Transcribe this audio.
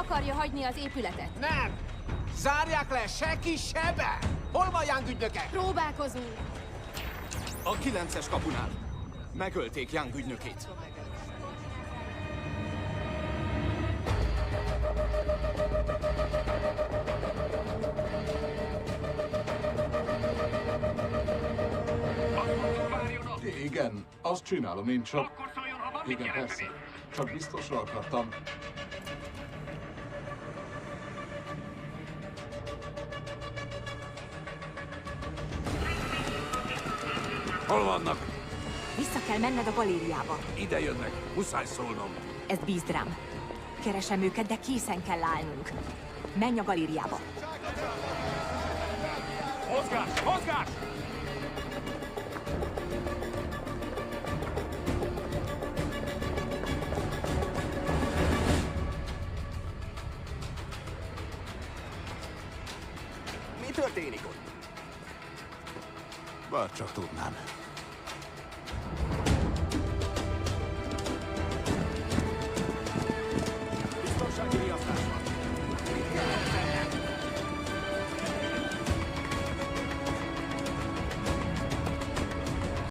akarja hagyni az épületet. Nem! Zárják le, se ki, se be! Hol van Young ügynöke? Próbálkozunk. A 9-es kapunál. Megölték Young ügynökét. Igen, azt csinálom én csak. Akkor szóljon, ha van mit Igen, jelenteni. persze. Csak biztosra akartam. Hol vannak? Vissza kell menned a galériába. Ide jönnek. Muszáj szólnom. Ezt bízd rám. Keresem őket, de készen kell állnunk. Menj a galériába. Mozgás! Mozgás! Mi történik ott? Bár csak tudnám.